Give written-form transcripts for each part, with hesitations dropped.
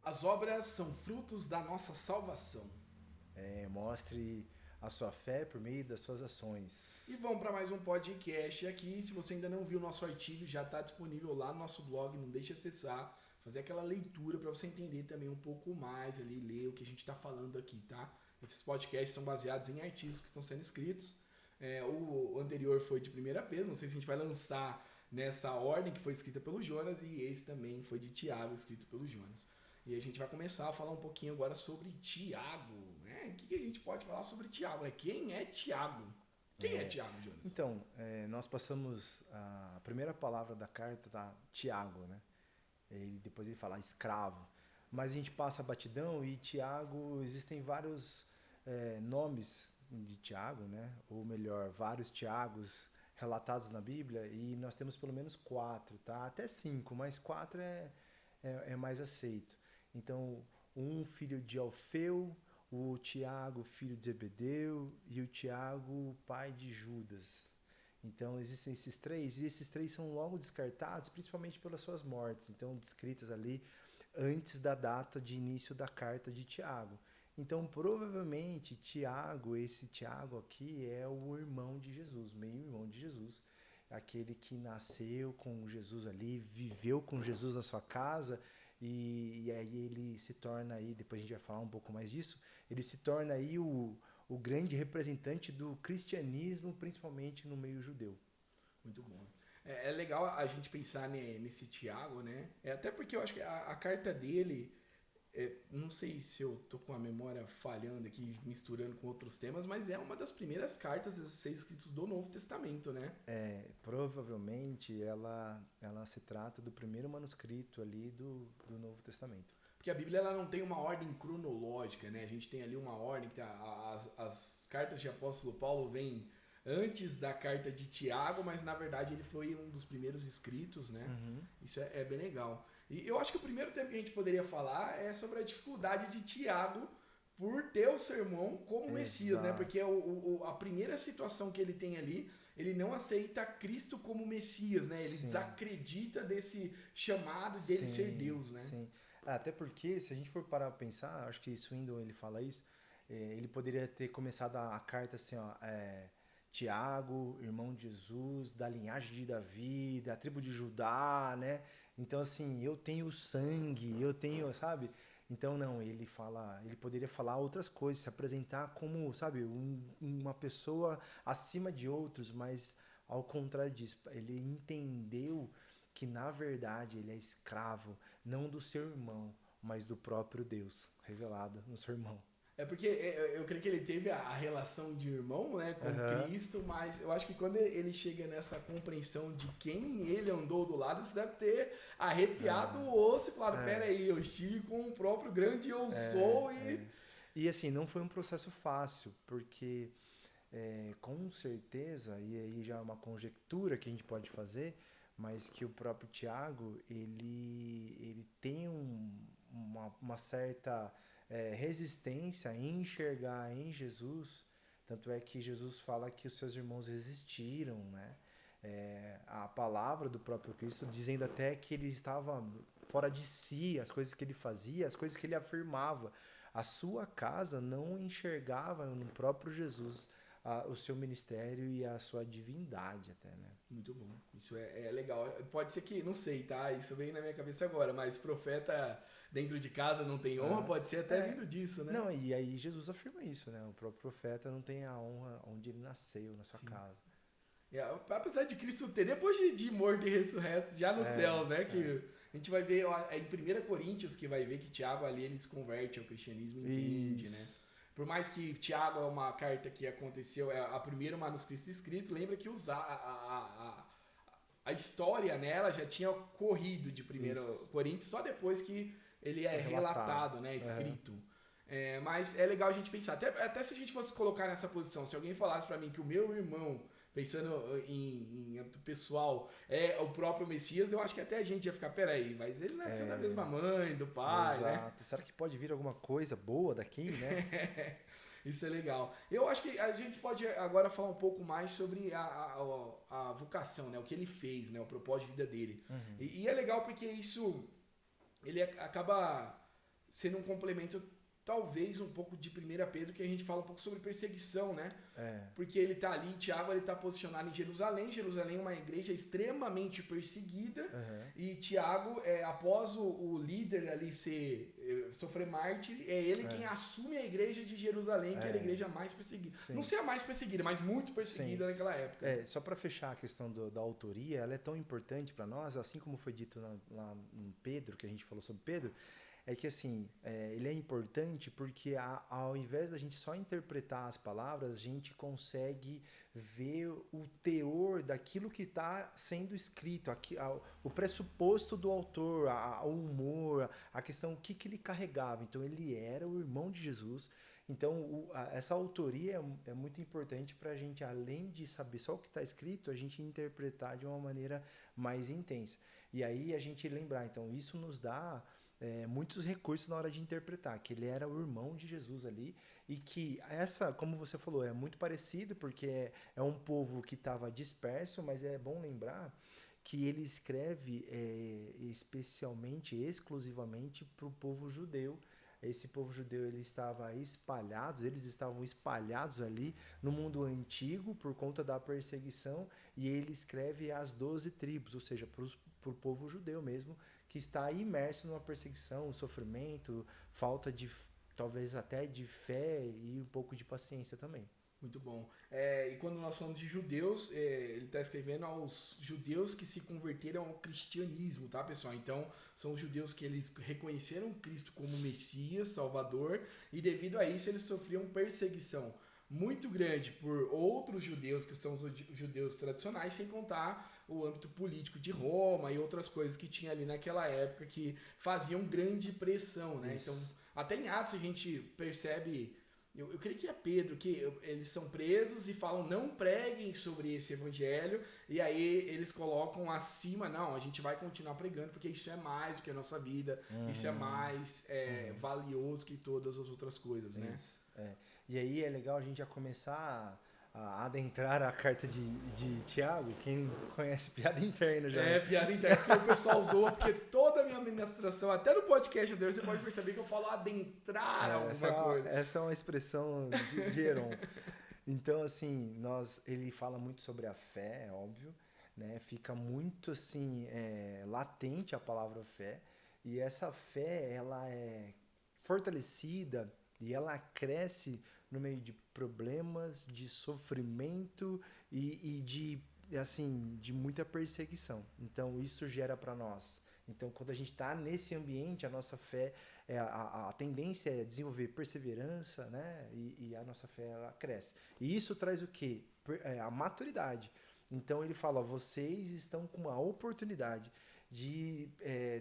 As obras são frutos da nossa salvação. Mostre a sua fé por meio das suas ações. E vamos para mais um podcast aqui. Se você ainda não viu o nosso artigo, já está disponível lá no nosso blog. Não deixe de acessar, fazer aquela leitura para você entender também um pouco mais ali, ler o que a gente está falando aqui, tá? Esses podcasts são baseados em artigos que estão sendo escritos. O anterior foi de 1 Pedro, não sei se a gente vai lançar nessa ordem que foi escrita pelo Jonas, e esse também foi de Tiago, escrito pelo Jonas. E a gente vai começar a falar um pouquinho agora sobre Tiago, né? O que a gente pode falar sobre Tiago, né? Quem é Tiago? Quem é Tiago, Jonas? Então, nós passamos a primeira palavra da carta, tá? Tiago, né? Depois ele fala escravo. Mas a gente passa a batidão e Tiago, existem vários nomes de Tiago, né? Ou melhor, vários Tiagos relatados na Bíblia, e nós temos pelo menos 4, tá? Até 5, mas 4 é mais aceito. Então, um filho de Alfeu, o Tiago, filho de Zebedeu, e o Tiago, pai de Judas. Então existem esses três, e esses três são logo descartados, principalmente pelas suas mortes, então descritas ali antes da data de início da carta de Tiago. Então provavelmente Tiago, esse Tiago aqui é o irmão de Jesus, meio irmão de Jesus, aquele que nasceu com Jesus ali, viveu com Jesus na sua casa, e aí ele se torna aí, depois a gente vai falar um pouco mais disso, ele se torna aí o grande representante do cristianismo, principalmente no meio judeu. Muito bom. É legal a gente pensar nesse Tiago, né? Até porque eu acho que a carta dele, não sei se eu tô com a memória falhando aqui, misturando com outros temas, mas é uma das primeiras cartas a ser escritas do Novo Testamento, né? Provavelmente ela se trata do primeiro manuscrito ali do Novo Testamento. Porque a Bíblia ela não tem uma ordem cronológica, né? A gente tem ali uma ordem que as cartas de apóstolo Paulo vêm antes da carta de Tiago, mas na verdade ele foi um dos primeiros escritos, né? Uhum. Isso é bem legal. E eu acho que o primeiro tema que a gente poderia falar é sobre a dificuldade de Tiago por ter o sermão como Messias, né? Exato. Porque a primeira situação que ele tem ali, ele não aceita Cristo como Messias, né? Ele Sim. desacredita desse chamado dele ser Sim, Deus, né? sim. Até porque, se a gente for parar para pensar, acho que Swindoll ele fala isso, ele poderia ter começado a carta assim, ó, Tiago, irmão de Jesus, da linhagem de Davi, da tribo de Judá, né? Então, assim, eu tenho sangue, eu tenho, sabe? Então, não, ele poderia falar outras coisas, se apresentar como, sabe, uma pessoa acima de outros, mas ao contrário disso, ele entendeu que na verdade ele é escravo não do seu irmão, mas do próprio Deus revelado no seu irmão. É porque eu creio que ele teve a relação de irmão, né, com Aham. Cristo, mas eu acho que quando ele chega nessa compreensão de quem ele andou do lado, isso deve ter arrepiado o osso e falado, pera É, aí, eu estive com o próprio grande eu é, sou e... é. E assim, não foi um processo fácil, porque com certeza, e aí já é uma conjectura que a gente pode fazer, mas que o próprio Tiago, ele tem uma certa resistência em enxergar em Jesus, tanto é que Jesus fala que os seus irmãos resistiram, né? A palavra do próprio Cristo dizendo até que ele estava fora de si, as coisas que ele fazia, as coisas que ele afirmava. A sua casa não enxergava no próprio Jesus o seu ministério e a sua divindade até, né? Muito bom, isso é legal. Pode ser que, não sei, tá? Isso veio na minha cabeça agora, mas profeta dentro de casa não tem honra, Aham. pode ser até vindo disso, né? Não, e aí Jesus afirma isso, né? O próprio profeta não tem a honra onde ele nasceu, na sua Sim. casa. Apesar de Cristo ter, depois de morto e ressurreto, já nos céus, né? Que a gente vai ver ó, em 1 Coríntios que vai ver que Tiago ali ele se converte ao cristianismo e entende, né? Isso. Por mais que Tiago é uma carta que aconteceu, é a primeira manuscrito escrito, lembra que a história nela já tinha corrido de 1 Coríntios só depois que ele é Foi relatado. relatado, né? Aham. Escrito. Mas é legal a gente pensar, até se a gente fosse colocar nessa posição, se alguém falasse para mim que o meu irmão, pensando em âmbito pessoal, é o próprio Messias, eu acho que até a gente ia ficar, peraí, mas ele nasceu da mesma mãe, do pai, né? Exato. Será que pode vir alguma coisa boa daqui, né? Isso é legal. Eu acho que a gente pode agora falar um pouco mais sobre a vocação, né? O que ele fez, né? O propósito de vida dele. E é legal porque isso ele acaba sendo um complemento talvez um pouco de 1 Pedro, que a gente fala um pouco sobre perseguição, né? Porque ele tá ali, Tiago, ele tá posicionado em Jerusalém. Jerusalém é uma igreja extremamente perseguida. E Tiago, após o líder ali sofrer mártir, é ele quem assume a igreja de Jerusalém, que era a igreja mais perseguida. Sim. Não sei a mais perseguida, mas muito perseguida naquela época. Só para fechar a questão da autoria, ela é tão importante para nós, assim como foi dito lá em Pedro, que a gente falou sobre Pedro, é que assim, ele é importante porque ao invés da gente só interpretar as palavras, a gente consegue ver o teor daquilo que está sendo escrito, o pressuposto do autor, o humor, a questão, o que ele carregava. Então ele era o irmão de Jesus. Então essa autoria é muito importante para a gente, além de saber só o que está escrito, a gente interpretar de uma maneira mais intensa. E aí a gente lembrar, então isso nos dá muitos recursos na hora de interpretar, que ele era o irmão de Jesus ali, e que como você falou, é muito parecido, porque é um povo que estava disperso, mas é bom lembrar que ele escreve exclusivamente para o povo judeu. Esse povo judeu eles estavam espalhados ali no mundo antigo por conta da perseguição, e ele escreve às 12 tribos, ou seja, para o povo judeu mesmo, que está imerso numa perseguição, sofrimento, falta de, talvez até de fé e um pouco de paciência também. Muito bom. E quando nós falamos de judeus, ele está escrevendo aos judeus que se converteram ao cristianismo, tá, pessoal? Então, são os judeus que eles reconheceram Cristo como Messias, Salvador, e devido a isso eles sofriam perseguição muito grande por outros judeus, que são os judeus tradicionais, sem contar o âmbito político de Roma e outras coisas que tinha ali naquela época que faziam grande pressão, né? Isso. Então, até em Atos a gente percebe, eu creio que é Pedro, que eles são presos e falam, não preguem sobre esse evangelho, e aí eles colocam acima, não, a gente vai continuar pregando, porque isso é mais do que a nossa vida, isso é mais valioso que todas as outras coisas, né? E aí é legal a gente já começar a adentrar a carta de Tiago. Quem conhece piada interna já. Piada interna, porque o pessoal zoa, porque toda a minha ministração, até no podcast anterior, você pode perceber que eu falo adentrar alguma coisa. Essa é uma expressão de Heron. Então, assim, ele fala muito sobre a fé, é óbvio, né? Fica muito, assim, latente a palavra fé, e essa fé, ela é fortalecida e ela cresce no meio de problemas, de sofrimento e de muita perseguição. Então, isso gera para nós. Então, quando a gente está nesse ambiente, a nossa fé, a tendência é desenvolver perseverança, né? E a nossa fé, ela cresce. E isso traz o quê? A maturidade. Então, ele fala, vocês estão com uma oportunidade de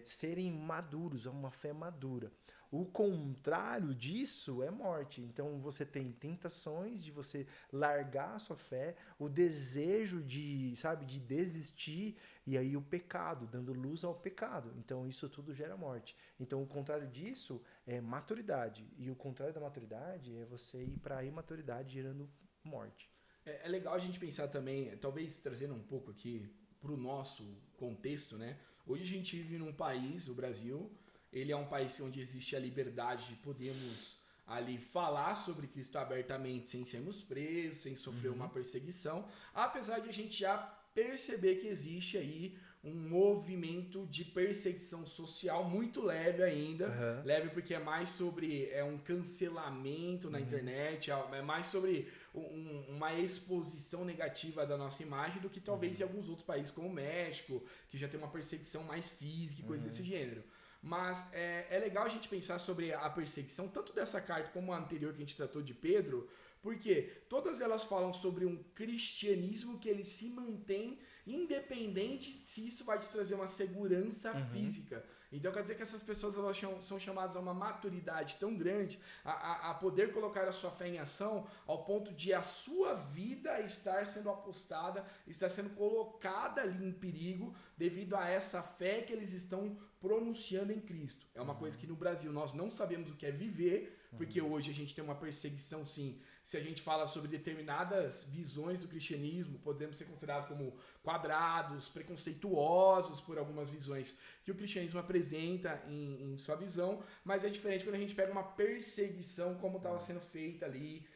serem maduros, uma fé madura. O contrário disso é morte. Então você tem tentações de você largar a sua fé, o desejo de desistir, e aí o pecado, dando luz ao pecado. Então isso tudo gera morte. Então o contrário disso é maturidade. E o contrário da maturidade é você ir para a imaturidade gerando morte. É legal a gente pensar também, talvez trazendo um pouco aqui para o nosso contexto, né? Hoje a gente vive num país, o Brasil. Ele é um país onde existe a liberdade de podermos ali falar sobre Cristo abertamente sem sermos presos, sem sofrer uma perseguição, apesar de a gente já perceber que existe aí um movimento de perseguição social muito leve ainda, leve porque é mais sobre um cancelamento na internet, é mais sobre uma exposição negativa da nossa imagem do que talvez em alguns outros países como o México, que já tem uma perseguição mais física e coisas desse gênero. Mas é legal a gente pensar sobre a perseguição, tanto dessa carta como a anterior que a gente tratou de Pedro, porque todas elas falam sobre um cristianismo que ele se mantém independente se isso vai te trazer uma segurança física. Então quer dizer que essas pessoas elas são chamadas a uma maturidade tão grande, a poder colocar a sua fé em ação, ao ponto de a sua vida estar sendo apostada, estar sendo colocada ali em perigo, devido a essa fé que eles estão pronunciando em Cristo. É uma coisa que no Brasil nós não sabemos o que é viver, porque hoje a gente tem uma perseguição, sim. Se a gente fala sobre determinadas visões do cristianismo, podemos ser considerados como quadrados, preconceituosos por algumas visões que o cristianismo apresenta em sua visão, mas é diferente quando a gente pega uma perseguição como estava sendo feita ali,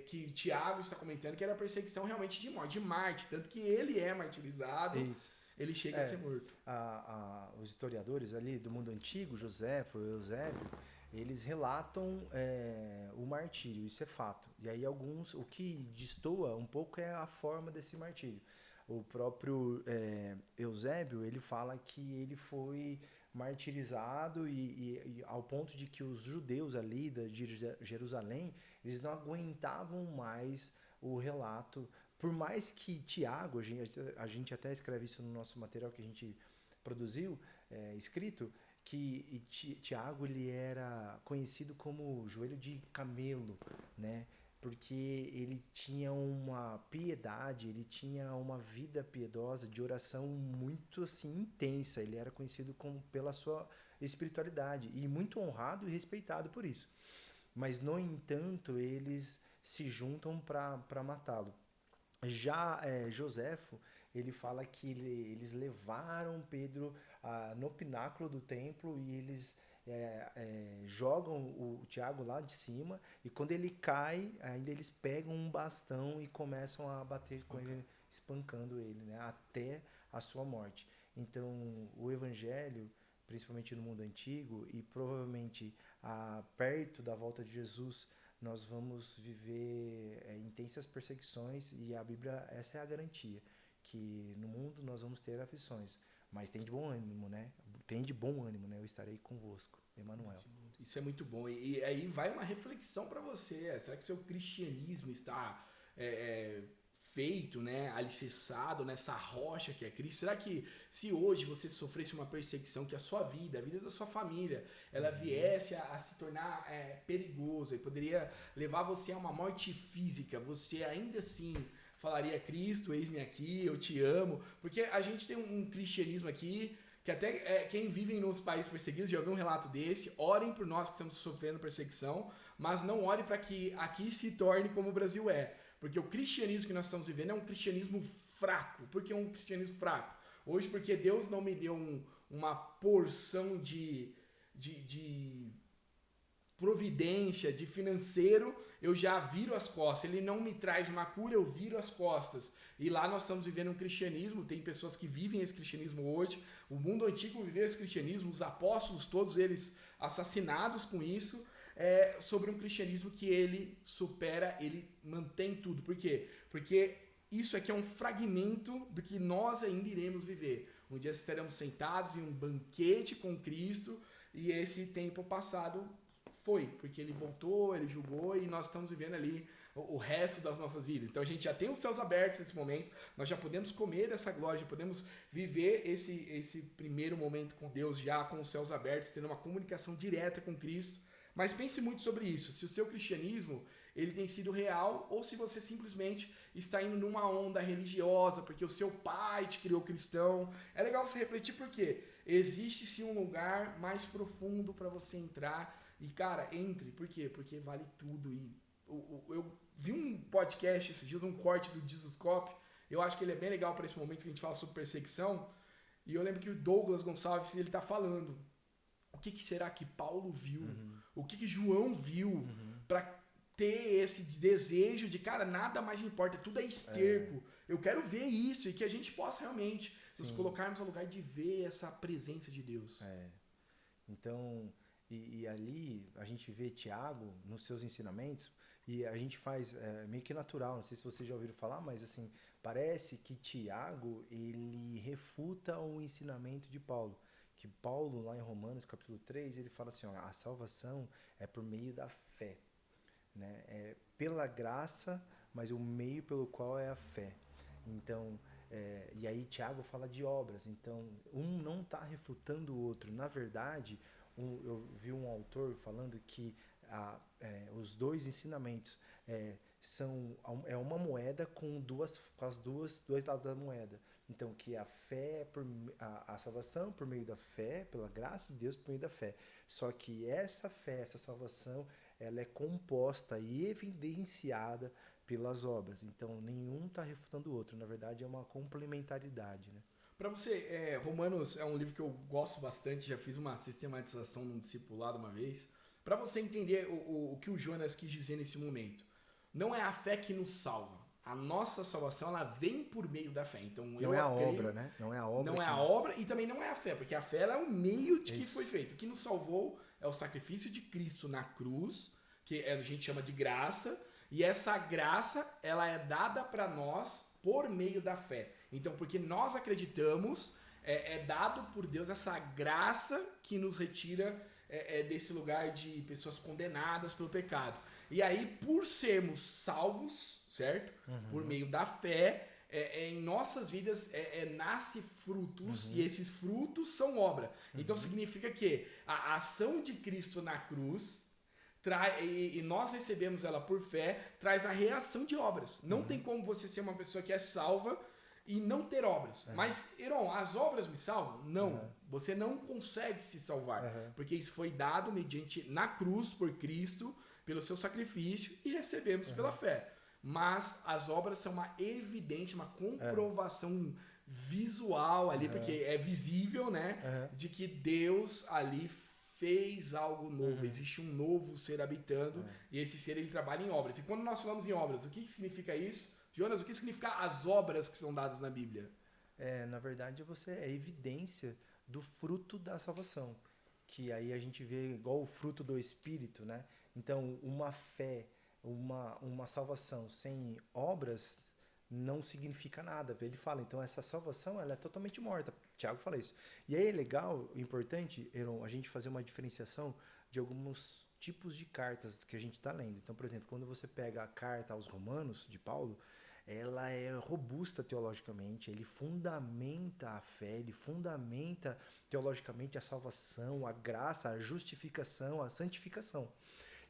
que Tiago está comentando, que era a perseguição realmente de morte, de Marte, tanto que ele é martirizado, ele chega a ser morto. Os historiadores ali do mundo antigo, Joséfo, Eusébio, eles relatam o martírio, isso é fato. E aí o que destoa um pouco é a forma desse martírio. O próprio Eusébio, ele fala que ele foi martirizado e ao ponto de que os judeus ali de Jerusalém, eles não aguentavam mais o relato. Por mais que Tiago, a gente até escreve isso no nosso material que a gente produziu, escrito, que Tiago ele era conhecido como joelho de camelo, né? Porque ele tinha uma piedade, ele tinha uma vida piedosa de oração muito assim intensa. Ele era conhecido pela sua espiritualidade e muito honrado e respeitado por isso. Mas no entanto eles se juntam para matá-lo. Já Joséfo, ele fala que eles levaram Pedro no pináculo do templo e eles jogam o Tiago lá de cima, e quando ele cai, ainda eles pegam um bastão e começam a bater com ele, espancando ele, né, até a sua morte. Então, o evangelho, principalmente no mundo antigo e provavelmente perto da volta de Jesus, nós vamos viver intensas perseguições, e a Bíblia, essa é a garantia, que no mundo nós vamos ter aflições, mas tem de bom ânimo, né? Tem de bom ânimo, né? Eu estarei convosco, Emmanuel. Isso é muito bom. E aí vai uma reflexão para você. Será que seu cristianismo está feito, né, alicerçado nessa rocha que é Cristo? Será que se hoje você sofresse uma perseguição, que a sua vida, a vida da sua família, ela viesse a se tornar perigosa e poderia levar você a uma morte física, você ainda assim falaria: Cristo, eis-me aqui, eu te amo? Porque a gente tem um cristianismo aqui que até quem vive nos países perseguidos já ouviu um relato desse. Orem por nós que estamos sofrendo perseguição, mas não ore para que aqui se torne como o Brasil é. Porque o cristianismo que nós estamos vivendo é um cristianismo fraco. Por que um cristianismo fraco? Hoje, porque Deus não me deu uma porção de providência, de financeiro, eu já viro as costas. Ele não me traz uma cura, eu viro as costas. E lá nós estamos vivendo um cristianismo, tem pessoas que vivem esse cristianismo hoje. O mundo antigo viveu esse cristianismo, os apóstolos, todos eles assassinados com isso. Sobre um cristianismo que ele supera, ele mantém tudo. Por quê? Porque isso aqui é um fragmento do que nós ainda iremos viver. Um dia estaremos sentados em um banquete com Cristo, e esse tempo passado foi, porque ele voltou, ele julgou, e nós estamos vivendo ali o resto das nossas vidas. Então a gente já tem os céus abertos nesse momento, nós já podemos comer dessa glória, já podemos viver esse primeiro momento com Deus, já com os céus abertos, tendo uma comunicação direta com Cristo. Mas pense muito sobre isso, se o seu cristianismo ele tem sido real, ou se você simplesmente está indo numa onda religiosa, porque o seu pai te criou cristão. É legal você refletir, porque existe sim um lugar mais profundo para você entrar. E cara, entre, por quê? Porque vale tudo. E eu vi um podcast esses dias, um corte do Jesus Cop, eu acho que ele é bem legal para esse momento que a gente fala sobre perseguição, e eu lembro que o Douglas Gonçalves, ele tá falando: o que será que Paulo viu? O que João viu para ter esse desejo de, cara, nada mais importa, tudo é esterco. Eu quero ver isso, e que a gente possa realmente nos colocarmos no lugar de ver essa presença de Deus. Então, e ali a gente vê Tiago nos seus ensinamentos, e a gente faz meio que natural, não sei se vocês já ouviram falar, mas assim, parece que Tiago, ele refuta o ensinamento de Paulo. Que Paulo, lá em Romanos, capítulo 3, ele fala assim: a salvação é por meio da fé, né? É pela graça, mas o meio pelo qual é a fé. Então, e aí Tiago fala de obras. Então, um não está refutando o outro. Na verdade, eu vi um autor falando que os dois ensinamentos são uma moeda com dois lados da moeda. Então, que a fé, a salvação por meio da fé, pela graça de Deus por meio da fé. Só que essa fé, essa salvação, ela é composta e evidenciada pelas obras. Então, nenhum está refutando o outro. Na verdade, é uma complementaridade, né? Para você, Romanos é um livro que eu gosto bastante, já fiz uma sistematização num discipulado uma vez. Para você entender o que o Jonas quis dizer nesse momento. Não é a fé que nos salva. A nossa salvação, ela vem por meio da fé. Então, não é a obra, né? Não é a obra. Não é a obra e também não é a fé, porque a fé ela é o meio de que foi feito. O que nos salvou é o sacrifício de Cristo na cruz, que a gente chama de graça, e essa graça, ela é dada para nós por meio da fé. Então, porque nós acreditamos, é dado por Deus essa graça que nos retira desse lugar de pessoas condenadas pelo pecado. E aí, por sermos salvos, certo? Por meio da fé, em nossas vidas nasce frutos, e esses frutos são obra. Então significa que a ação de Cristo na cruz, e nós recebemos ela por fé, traz a reação de obras. Não tem como você ser uma pessoa que é salva e não ter obras. Mas, Heron, as obras me salvam? Não. Você não consegue se salvar. Porque isso foi dado mediante na cruz por Cristo, pelo seu sacrifício, e recebemos pela fé. Mas as obras são uma evidente, uma comprovação visual ali, porque é visível, né? De que Deus ali fez algo novo. Existe um novo ser habitando, e esse ser ele trabalha em obras. E quando nós falamos em obras, o que significa isso? Jonas, o que significa as obras que são dadas na Bíblia? Na verdade, é evidência do fruto da salvação. Que aí a gente vê igual o fruto do Espírito, né? Então, uma fé, uma salvação sem obras não significa nada. Ele fala, então essa salvação ela é totalmente morta. Tiago fala isso. E aí é legal, importante, Heron, a gente fazer uma diferenciação de alguns tipos de cartas que a gente está lendo. Então, por exemplo, quando você pega a carta aos Romanos, de Paulo, ela é robusta teologicamente, ele fundamenta a fé, ele fundamenta teologicamente a salvação, a graça, a justificação, a santificação.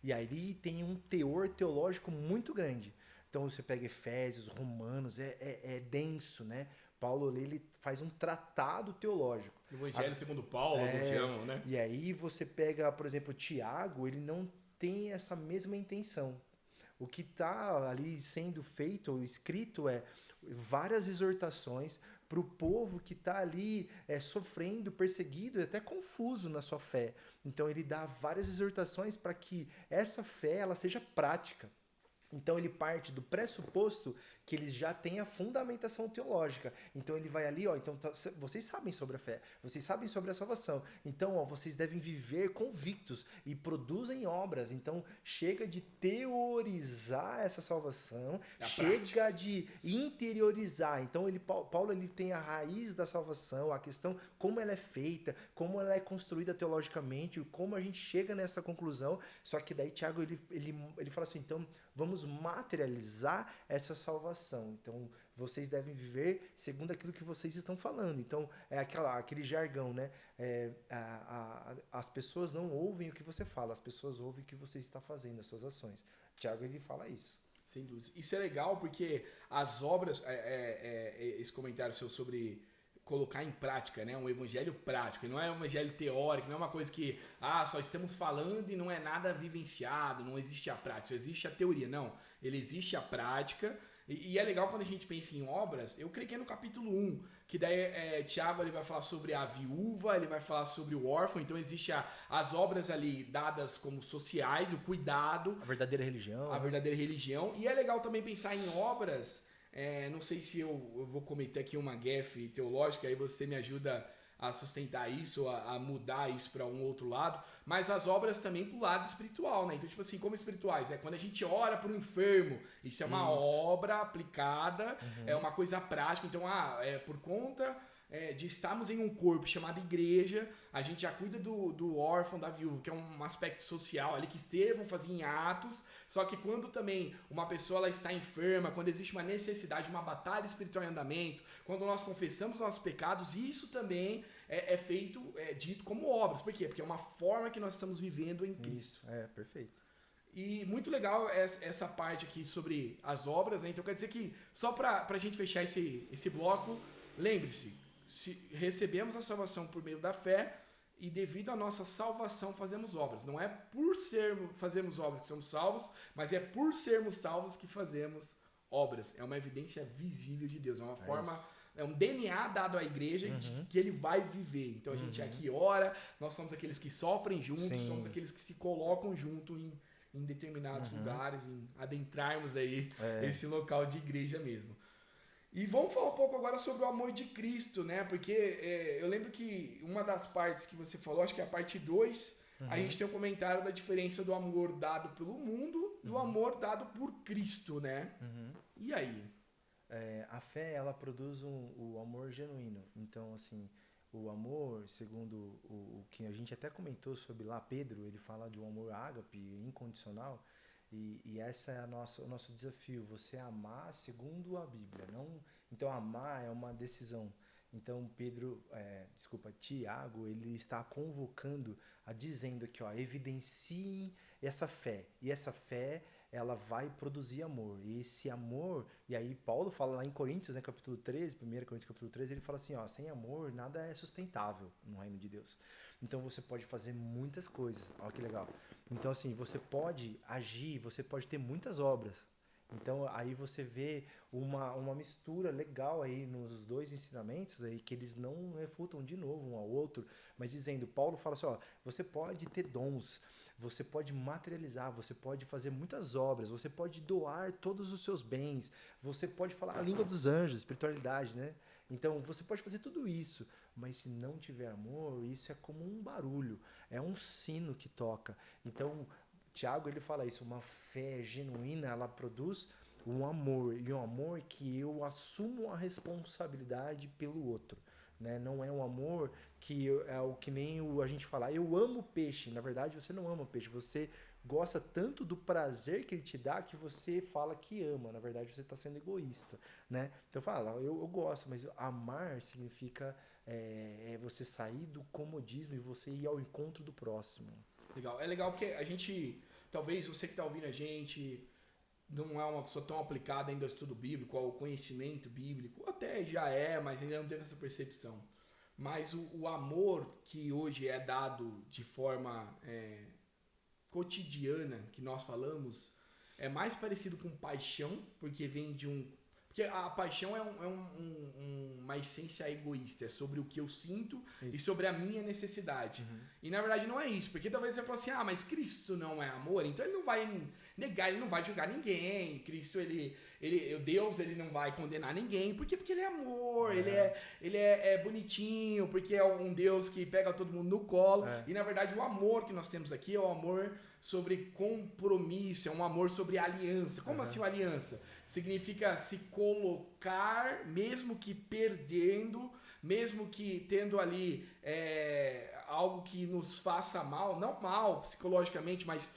E aí tem um teor teológico muito grande. Então você pega Efésios, Romanos, é denso, né? Paulo ele faz um tratado teológico. Evangelho segundo Paulo, eles chamam, né? E aí você pega, por exemplo, Tiago, ele não tem essa mesma intenção. O que está ali sendo feito ou escrito várias exortações para o povo que está ali sofrendo, perseguido e até confuso na sua fé. Então ele dá várias exortações para que essa fé ela seja prática. Então ele parte do pressuposto que eles já têm a fundamentação teológica. Então ele vai ali, então vocês sabem sobre a fé, vocês sabem sobre a salvação. Então vocês devem viver convictos e produzem obras. Então chega de teorizar essa salvação, chega de interiorizar. Então Paulo ele tem a raiz da salvação, a questão como ela é feita, como ela é construída teologicamente, como a gente chega nessa conclusão. Só que daí Tiago ele fala assim, então vamos materializar essa salvação. Então, vocês devem viver segundo aquilo que vocês estão falando. Então, aquele jargão, né? As pessoas não ouvem o que você fala, as pessoas ouvem o que você está fazendo, as suas ações. Tiago, ele fala isso. Sem dúvida. Isso é legal porque as obras, esse comentário seu sobre colocar em prática, né? Um evangelho prático, não é um evangelho teórico, não é uma coisa que só estamos falando e não é nada vivenciado, não existe a prática, existe a teoria, não, ele existe a prática, e é legal quando a gente pensa em obras. Eu creio que é no capítulo 1, que daí Tiago ele vai falar sobre a viúva, ele vai falar sobre o órfão, então existe as obras ali dadas como sociais, o cuidado, a verdadeira religião, verdadeira religião, e é legal também pensar em obras. Não sei se eu vou cometer aqui uma gafe teológica, aí você me ajuda a sustentar isso, a mudar isso para um outro lado, mas as obras também para o lado espiritual, né? Então, tipo assim, como espirituais? Quando a gente ora para o enfermo, isso é uma obra aplicada, é uma coisa prática. Então, por conta de estarmos em um corpo chamado igreja, a gente já cuida do órfão, da viúva, que é um aspecto social ali que Estevão fazia em Atos. Só que quando também uma pessoa ela está enferma, quando existe uma necessidade, uma batalha espiritual em andamento, quando nós confessamos nossos pecados, isso também é feito, dito como obras. Por quê? Porque é uma forma que nós estamos vivendo em Cristo. Isso, perfeito. E muito legal essa parte aqui sobre as obras, né? Então quer dizer que, só para a gente fechar esse bloco, Lembre-se, se recebemos a salvação por meio da fé e devido à nossa salvação fazemos obras. Não é por fazermos obras que somos salvos, mas é por sermos salvos que fazemos obras. É uma evidência visível de Deus, é uma forma... É um DNA dado à igreja que ele vai viver. Então a gente aqui ora, nós somos aqueles que sofrem juntos, somos aqueles que se colocam junto em determinados lugares, em adentrarmos aí esse local de igreja mesmo. E vamos falar um pouco agora sobre o amor de Cristo, né? Porque eu lembro que uma das partes que você falou, acho que é a parte 2, a gente tem um comentário da diferença do amor dado pelo mundo e do amor dado por Cristo, né? E aí? A fé, ela produz o amor genuíno. Então, assim, o amor, segundo o que a gente até comentou sobre lá, Pedro, ele fala de um amor ágape, incondicional. E essa é o nosso desafio, você amar segundo a Bíblia. Então, amar é uma decisão. Então, Tiago, ele está convocando, dizendo aqui, evidenciem essa fé. E essa fé, ela vai produzir amor. E esse amor, e aí Paulo fala lá em Coríntios, né, capítulo 13, 1 Coríntios capítulo 13, ele fala assim, sem amor nada é sustentável no reino de Deus. Então você pode fazer muitas coisas, olha que legal. Então assim, você pode agir, você pode ter muitas obras. Então aí você vê uma mistura legal aí nos dois ensinamentos aí, que eles não refutam de novo um ao outro, mas dizendo, Paulo fala assim, você pode ter dons, você pode materializar, você pode fazer muitas obras, você pode doar todos os seus bens, você pode falar a língua dos anjos, espiritualidade, né? Então, você pode fazer tudo isso, mas se não tiver amor, isso é como um barulho, é um sino que toca. Então, Tiago, ele fala isso, uma fé genuína, ela produz um amor, e um amor que eu assumo a responsabilidade pelo outro. Né? Não é um amor que é o que nem a gente fala, eu amo peixe. Na verdade, você não ama peixe, você gosta tanto do prazer que ele te dá que você fala que ama. Na verdade, você está sendo egoísta. Né? Então, fala, eu gosto, mas amar significa você sair do comodismo e você ir ao encontro do próximo. Legal. É legal porque a gente, talvez você que está ouvindo a gente, não é uma pessoa tão aplicada ainda ao estudo bíblico, ao conhecimento bíblico, até já mas ainda não teve essa percepção. Mas o amor que hoje é dado de forma cotidiana, que nós falamos, é mais parecido com paixão, porque vem de um... Porque a paixão é uma essência egoísta, é sobre o que eu sinto e sobre a minha necessidade. E na verdade não é isso, porque talvez você fale assim, mas Cristo não é amor, então ele não vai negar, ele não vai julgar ninguém. Cristo, Deus, ele não vai condenar ninguém. Por quê? Porque ele é amor, ele é bonitinho, porque é um Deus que pega todo mundo no colo. E na verdade o amor que nós temos aqui é o amor sobre compromisso, é um amor sobre aliança. Como assim uma aliança? Significa se colocar, mesmo que perdendo, mesmo que tendo ali algo que nos faça mal, não mal psicologicamente, mas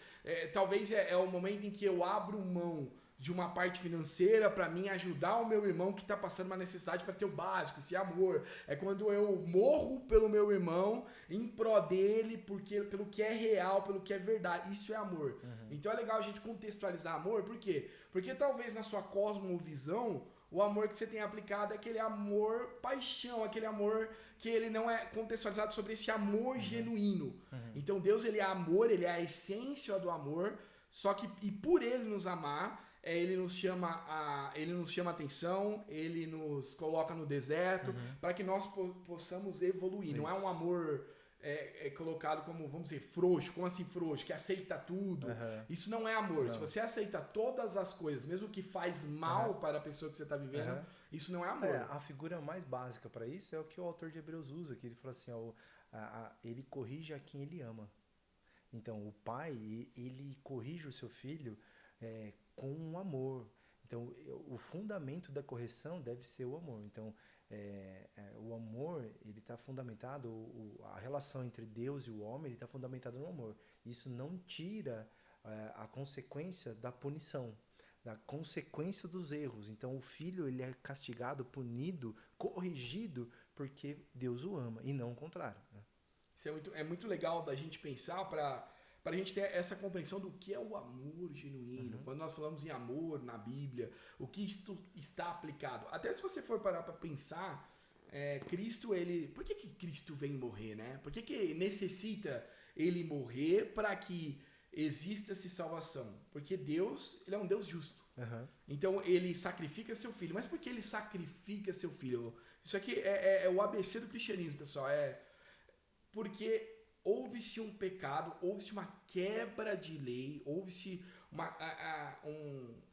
talvez é o momento em que eu abro mão de uma parte financeira para mim ajudar o meu irmão que está passando uma necessidade para ter o básico, esse amor. É quando eu morro pelo meu irmão em pró dele, pelo que é real, pelo que é verdade. Isso é amor. Então é legal a gente contextualizar amor, por quê? Porque talvez na sua cosmovisão, o amor que você tem aplicado é aquele amor paixão, aquele amor que ele não é contextualizado sobre esse amor genuíno. Então Deus, ele é amor, ele é a essência do amor, só que e por ele nos amar, ele nos chama atenção, ele nos coloca no deserto para que nós possamos evoluir. Isso. Não é um amor colocado como, vamos dizer, frouxo. Como assim frouxo? Que aceita tudo. Isso não é amor. Não. Se você aceita todas as coisas, mesmo que faz mal para a pessoa que você está vivendo, isso não é amor. A figura mais básica para isso é o que o autor de Hebreus usa, que ele fala assim, ele corrige a quem ele ama. Então, o pai, ele corrige o seu filho com amor. Então, o fundamento da correção deve ser o amor. Então, o amor, ele está fundamentado, a relação entre Deus e o homem, ele está fundamentado no amor. Isso não tira a consequência da punição, da consequência dos erros. Então, o filho, ele é castigado, punido, corrigido, porque Deus o ama, e não o contrário. Né? Isso é muito legal da gente pensar para a gente ter essa compreensão do que é o amor genuíno. Quando nós falamos em amor na Bíblia, o que isto está aplicado. Até se você for parar para pensar, Cristo, por que Cristo vem morrer, né? Por que necessita ele morrer para que exista-se salvação? Porque Deus, ele é um Deus justo. Uhum. Então ele sacrifica seu filho. Mas por que ele sacrifica seu filho? Isso aqui é o ABC do cristianismo, pessoal. Porque houve-se um pecado, houve-se uma quebra de lei, houve-se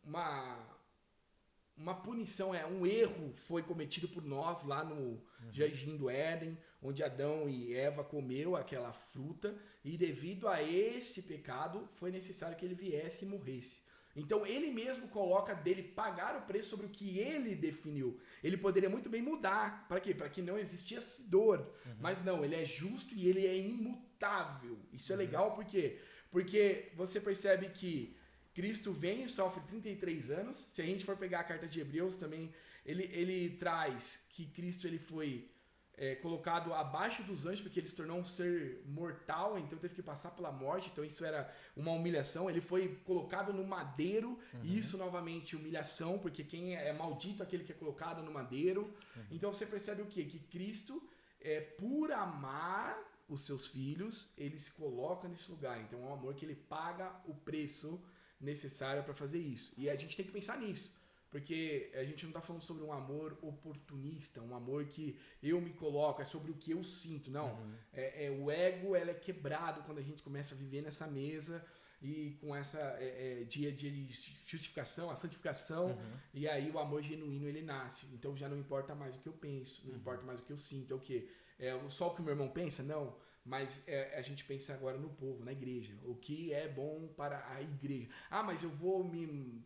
uma punição, um erro foi cometido por nós lá no Jardim do Éden, onde Adão e Eva comeu aquela fruta, e devido a esse pecado foi necessário que ele viesse e morresse. Então ele mesmo coloca dele pagar o preço sobre o que ele definiu. Ele poderia muito bem mudar. Para quê? Para que não existisse dor. Mas não, ele é justo e ele é imutável. Isso é legal porque você percebe que Cristo vem e sofre 33 anos. Se a gente for pegar a carta de Hebreus também, ele traz que Cristo ele foi colocado abaixo dos anjos, porque ele se tornou um ser mortal, então teve que passar pela morte, então isso era uma humilhação. Ele foi colocado no madeiro, e isso novamente humilhação, porque quem é maldito é aquele que é colocado no madeiro. Então você percebe o quê? Que Cristo, por amar os seus filhos, ele se coloca nesse lugar. Então é um amor que ele paga o preço necessário para fazer isso. E a gente tem que pensar nisso. Porque a gente não está falando sobre um amor oportunista, um amor que eu me coloco, é sobre o que eu sinto. Não, o ego é quebrado quando a gente começa a viver nessa mesa e com essa dia de justificação, a santificação, e aí o amor genuíno ele nasce. Então já não importa mais o que eu penso, não importa mais o que eu sinto. É o quê? Só o que o meu irmão pensa? Não. Mas a gente pensa agora no povo, na igreja. O que é bom para a igreja? Ah, mas eu vou me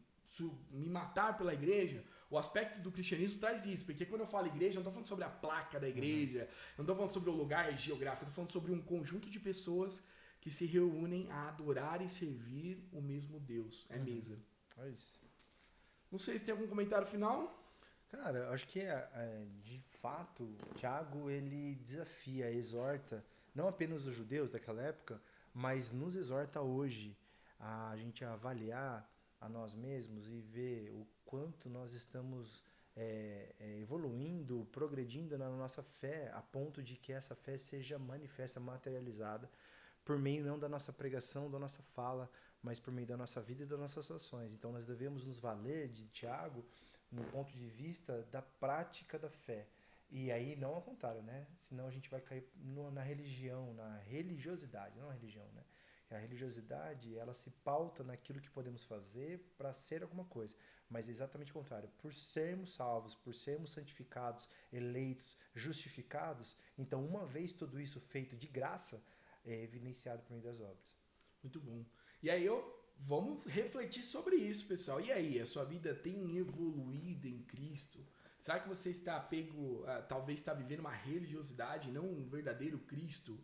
matar pela igreja. O aspecto do cristianismo traz isso, porque quando eu falo igreja, eu não estou falando sobre a placa da igreja, eu não estou falando sobre o lugar geográfico, eu estou falando sobre um conjunto de pessoas que se reúnem a adorar e servir o mesmo Deus. É mesa. É isso. Não sei se tem algum comentário final. Cara, eu acho que de fato, Tiago ele desafia, exorta, não apenas os judeus daquela época, mas nos exorta hoje a gente avaliar a nós mesmos e ver o quanto nós estamos evoluindo, progredindo na nossa fé, a ponto de que essa fé seja manifesta, materializada, por meio não da nossa pregação, da nossa fala, mas por meio da nossa vida e das nossas ações. Então nós devemos nos valer de Tiago no ponto de vista da prática da fé. E aí não ao contrário, né? Senão a gente vai cair na religião, na religiosidade, não a religião, né? A religiosidade, ela se pauta naquilo que podemos fazer para ser alguma coisa. Mas é exatamente o contrário. Por sermos salvos, por sermos santificados, eleitos, justificados, então uma vez tudo isso feito de graça, é evidenciado por meio das obras. Muito bom. E aí vamos refletir sobre isso, pessoal. E aí, a sua vida tem evoluído em Cristo? Será que você está talvez está vivendo uma religiosidade, não um verdadeiro Cristo?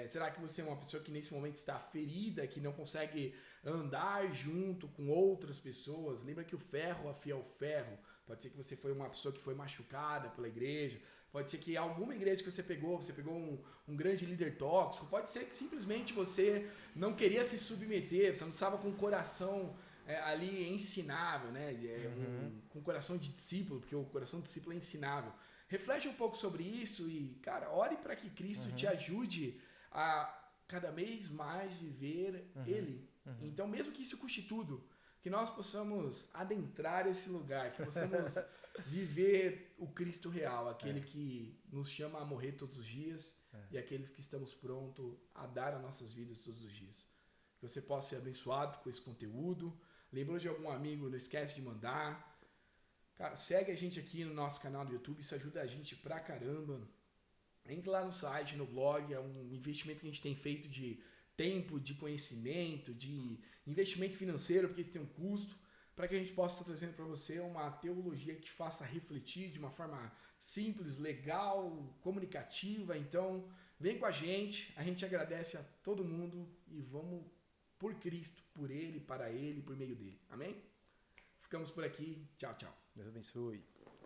Será que você é uma pessoa que nesse momento está ferida, que não consegue andar junto com outras pessoas? Lembra que o ferro afia o ferro. Pode ser que você foi uma pessoa que foi machucada pela igreja. Pode ser que alguma igreja que você pegou um grande líder tóxico. Pode ser que simplesmente você não queria se submeter, você não estava com o coração ali ensinável, né? Com o coração de discípulo, porque o coração de discípulo é ensinável. Reflete um pouco sobre isso e, cara, ore para que Cristo te ajude a cada vez mais viver Ele. Então, mesmo que isso custe tudo, que nós possamos adentrar esse lugar, que possamos viver o Cristo real, aquele que nos chama a morrer todos os dias e aqueles que estamos prontos a dar as nossas vidas todos os dias. Que você possa ser abençoado com esse conteúdo. Lembrou de algum amigo, não esquece de mandar. Cara, segue a gente aqui no nosso canal do YouTube, isso ajuda a gente pra caramba. Entre lá no site, no blog, é um investimento que a gente tem feito de tempo, de conhecimento, de investimento financeiro, porque isso tem um custo, para que a gente possa estar trazendo para você uma teologia que faça refletir de uma forma simples, legal, comunicativa. Então, vem com a gente agradece a todo mundo e vamos por Cristo, por Ele, para Ele, por meio dele. Amém? Ficamos por aqui. Tchau, tchau. Deus abençoe.